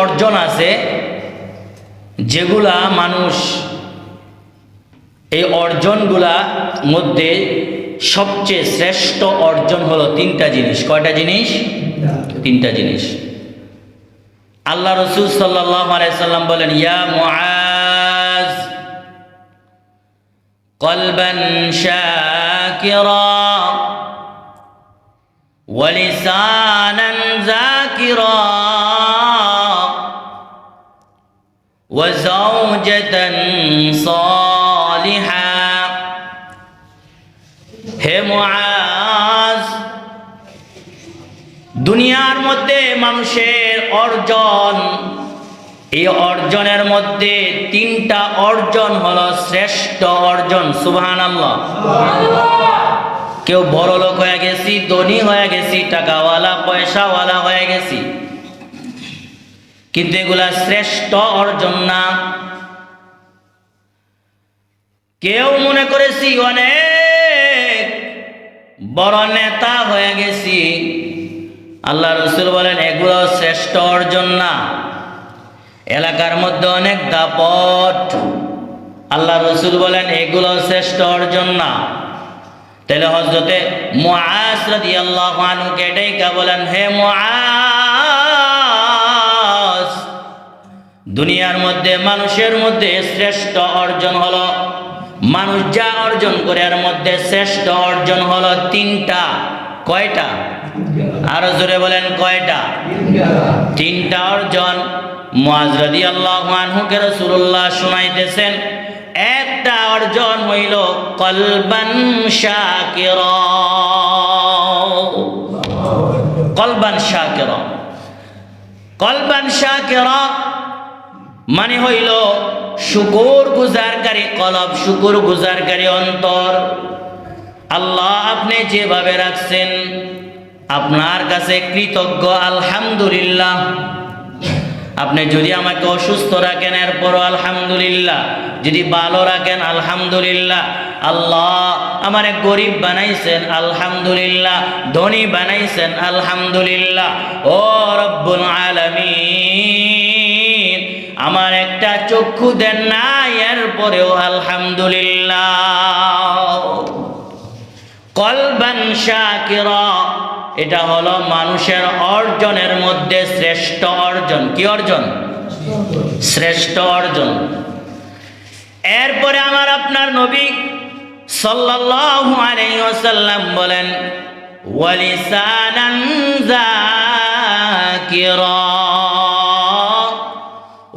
অর্জন আছে যেগুলা মানুষ, এই অর্জনগুলা মধ্যে সবচেয়ে শ্রেষ্ঠ অর্জন হলো তিনটা জিনিস। কয়টা জিনিস? তিনটা জিনিস। আল্লাহ রাসূল সাল্লাল্লাহু আলাইহি সাল্লাম বলেন, ইয়া মুআজ কলবান শাকিরা ওয়া লিসানান যাকিরা ওয়া যাওজাতান সালিহা। হে মুআজ, দুনিয়ার মধ্যে মানুষের অর্জন, এই অর্জনের মধ্যে তিনটা অর্জন হলো শ্রেষ্ঠ অর্জন। সুবহানাল্লাহ। কেউ বড় লোক হয়ে গেছি, ধনী হয়ে গেছি, টাকাওয়ালা পয়সাওয়ালা হয়ে গেছি, কিন্তু এগুলা শ্রেষ্ঠ অর্জন না। কেউ মনে করেছি অনেক বড় নেতা হয়ে গেছি, আল্লাহ রাসূল বলেন এগুলো শ্রেষ্ঠ অর্জন না। এলাকার মধ্যে অনেক দাপট, আল্লাহ রাসূল বলেন এগুলো শ্রেষ্ঠ অর্জন না। তাহলে হযরতে মুআজ রাদিয়াল্লাহু আনহু কে ডেকে বলেন, হে মুআজ, দুনিয়ার মধ্যে মানুষের মধ্যে শ্রেষ্ঠ অর্জন হলো, মানুষ যা অর্জন করে এর মধ্যে শ্রেষ্ঠ অর্জন হলো তিনটা। কয়টা? আরো জোরে বলেন, কয়টা? তিনটা অর্জন। মুআজ রাদিয়াল্লাহু আনহু কে রাসূলুল্লাহ শুনাইতেছেন, একটা অর্জন হইল কলবান শাকিরা। কলবান শাকিরা, কলবান শাকিরা মানে হইল শুকর গুজারকারী কলব, শুকর গুজারকারী অন্তর। আল্লাহ আপনি যেভাবে রাখছেন, আপনার কাছে কৃতজ্ঞ আলহামদুলিল্লাহ। আপনি যদি আমাকে অসুস্থ রাখেন এরপরও আলহামদুলিল্লাহ, যদি ভালো রাখেন আলহামদুলিল্লাহ। আল্লাহ আমারে গরিব বানাইছেন আলহামদুলিল্লাহ, ধনী বানাইছেন আলহামদুলিল্লাহ। ও রব্বুল আলামিন, আমার একটা চক্ষু দেন না এরপরেও আলহামদুলিল্লাহ। কলবান শাকিরা, এটা হলো মানুষের অর্জনের মধ্যে শ্রেষ্ঠ অর্জন। কি অর্জন? শ্রেষ্ঠ অর্জন। এরপরে আমার আপনার নবী সাল্লাল্লাহু আলাইহি ওয়াসাল্লাম বলেন, ওয়া লিসানান যাকিরা,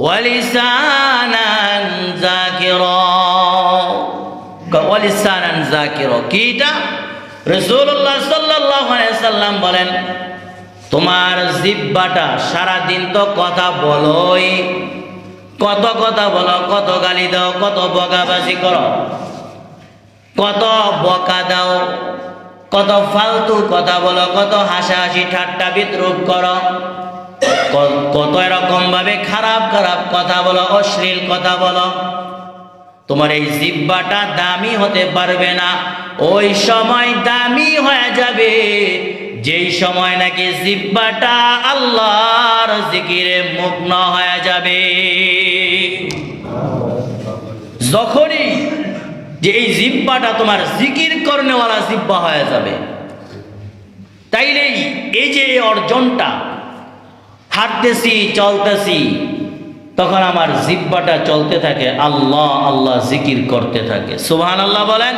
ওয়া লিসানান যাকিরা, ওয়া লিসানান যাকিরা। কিটা? রাসূলুল্লাহ সাল্লাল্লাহু আলাইহি সাল্লাম বলেন, তোমার জিহ্বাটা সারা দিন তো কথা বলোই, কত কথা বলো, কত গালি দাও, কত বকাবাজি করো, কত বকা দাও, কত ফালতু কথা বলো, কত হাসাহাসি ঠাট্টা বিদ্রূপ করো, কত এরকম ভাবে খারাপ খারাপ কথা বলো, অশ্লীল কথা বলো। তোমার এই জিহ্বাটা দামি হতে পারবে না। ওই সময় দামি হয়ে যাবে যেই সময় নাকি জিহ্বাটা আল্লাহর জিকিরে মগ্ন হয়ে যাবে। যখনই যে এই জিহ্বাটা তোমার জিকির করনেওয়ালা জিহ্বা হয়ে যাবে, তাইলেই এই যে অর্জনটা, হাঁটতেছি চলতেছি, তখন আমার জিহ্বাটা চলতে থাকে, আল্লাহ আল্লাহ জিকির করতে থাকে। সুবহানাল্লাহ বলেন।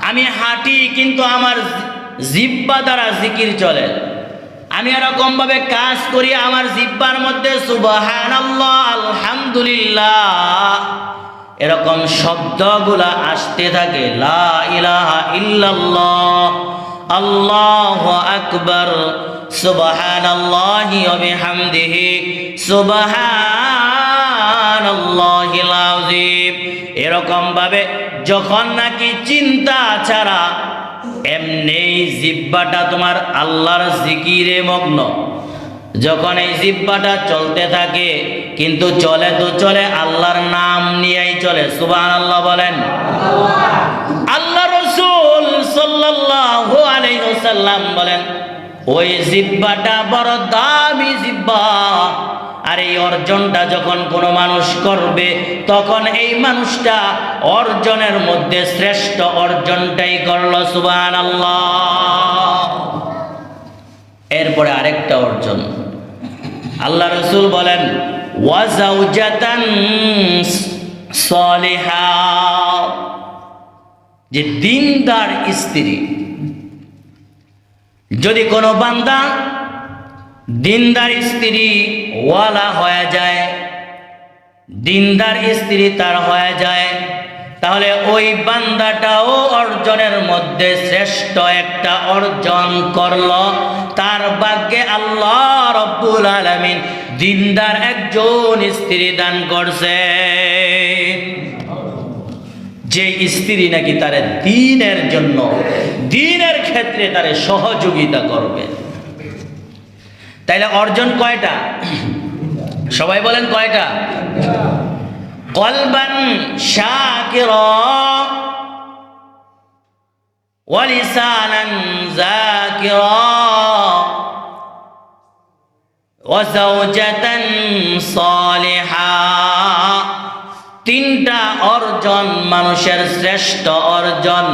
আমি হাঁটি কিন্তু আমার জিহ্বা দ্বারা জিকির চলে। আমি এরকম ভাবে কাজ করি, আমার জিহ্বার মধ্যে সুবহানাল্লাহ আলহামদুলিল্লাহ এরকম শব্দগুলা আসতে থাকে। লা ইলাহা ইল্লাল্লাহ, আল্লাহু আকবার, সুবহানাল্লাহি ওয়া বিহামদিহি, সুবহানাল্লাহিল আযীম। এরকম ভাবে যখন নাকি চিন্তা ছাড়া এমনি জিহ্বাটা তোমার আল্লাহর জিকিরে মগ্ন, যখন এই জিহ্বাটা চলতে থাকে, কিন্তু চলে তো চলে আল্লাহর নাম নিয়েই চলে। সুবহানাল্লাহ বলেন। আল্লাহ রাসূল সাল্লাল্লাহু আলাইহি ওয়াসাল্লাম বলেন, ওই জিহ্বাটা বড় দামি জিহ্বা, এই অর্জনটা যখন কোনো মানুষ করবে তখন এই মানুষটা অর্জনের মধ্যে শ্রেষ্ঠ অর্জনটাই করলো, সুবহানাল্লাহ। এরপরে আরেকটা অর্জন আল্লাহ রাসূল বলেন, ওয়া যাওজাতান সালিহা, যে দিনদার স্ত্রী। যদি কোনো বান্দা দিনদার স্ত্রী ওয়ালা হয়ে যায়, দিনদার স্ত্রী তার হয়ে যায়, তাহলে ওই বান্দাটাও অর্জনের মধ্যে শ্রেষ্ঠ একটা অর্জন করলো। তার ভাগ্যে আল্লাহ রব্বুল আলামিন দিনদার একজন স্ত্রী দান করছে, যে স্ত্রী নাকি তার দ্বীনের জন্য, দ্বীনের ক্ষেত্রে তার সহযোগিতা করবে। তাইলে অর্জন কয়টা? সবাই বলেন কয়টা? কলবান শাকিরা ওয়া লিসানান যাকিরা ওয়া যাওজাতান সালিহা। তিনটা অর্জন মানুষের শ্রেষ্ঠ অর্জন।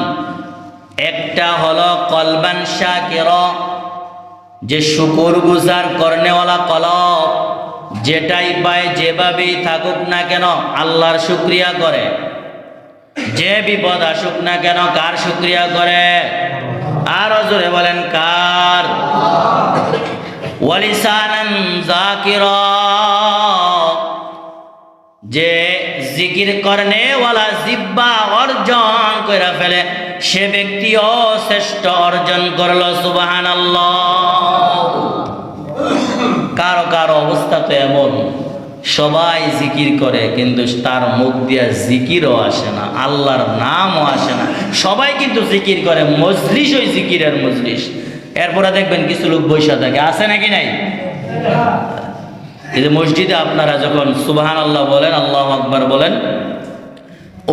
একটা হলো কলবান শাকিরা, যে শুকর গুজার করনেওয়ালা কলব, যেটাই পায় যেভাবেই থাকুক না কেন আল্লাহর শুকরিয়া করে। যে বিপদ আসুক না কেন কার শুকরিয়া করে? আরো জোরে বলেন কার? ওয়া লিসানান যাকিরা, যে জিকির করনেওয়ালা জিহ্বা অর্জন করে ফেলে, সে ব্যক্তিও শ্রেষ্ঠ অর্জন করলো, সুবহানাল্লাহ। কারো কারো অবস্থা তো এমন, সবাই জিকির করে কিন্তু তার মুখ দিয়া জিকিরও আসে না, আল্লাহর নামও আসে না। সবাই কিন্তু জিকির করে, মজলিস ওই জিকিরের মজলিস, এরপরে দেখবেন কিছু লোক বৈশা থাকে, আছে নাকি নাই? এই যে মসজিদে আপনারা যখন সুবহানাল্লাহ বলেন, আল্লাহু আকবার বলেন,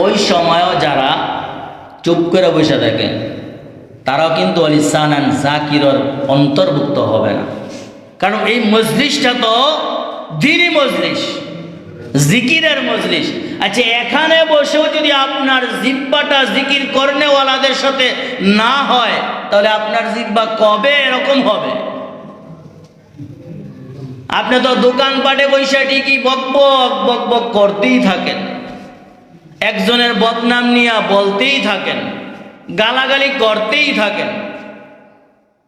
ওই সময়ও যারা চুপ করে বসে থাকেন তারাও কিন্তু লিসানান যাকিরার অন্তর্ভুক্ত হবে না। কারণ এই মজলিসটা তো দ্বীনি মজলিস, জিকিরের মজলিস। আচ্ছা, এখানে বসেও যদি আপনার জিহ্বাটা জিকির করনেওয়ালাদের সাথে না হয়, তাহলে আপনার জিহ্বা কবে এরকম হবে? আপনি তো দোকানপাটে বৈশা ঠিকই বকবক বকবক করতেই থাকেন, একজনের বদনাম নিয়ে বলতেই থাকেন, গালাগালি করতেই থাকেন,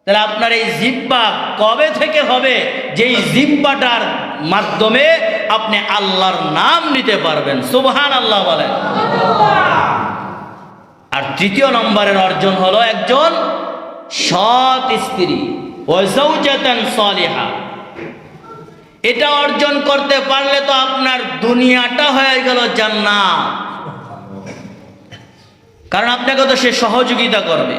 তাহলে আপনার এই জিহ্বা কবে থেকে হবে যেই জিহ্বাটার মাধ্যমে আপনি আল্লাহর নাম নিতে পারবেন? সুবহানাল্লাহ বলেন। আর তৃতীয় নম্বরের অর্জন হলো একজন সৎ স্ত্রী, ওয়া যাওজাতান সালিহা। এটা অর্জন করতে পারলে তো আপনার দুনিয়াটা হয়ে গেল জান্নাত, কারণ আপনাকে তো সে সহযোগিতা করবে।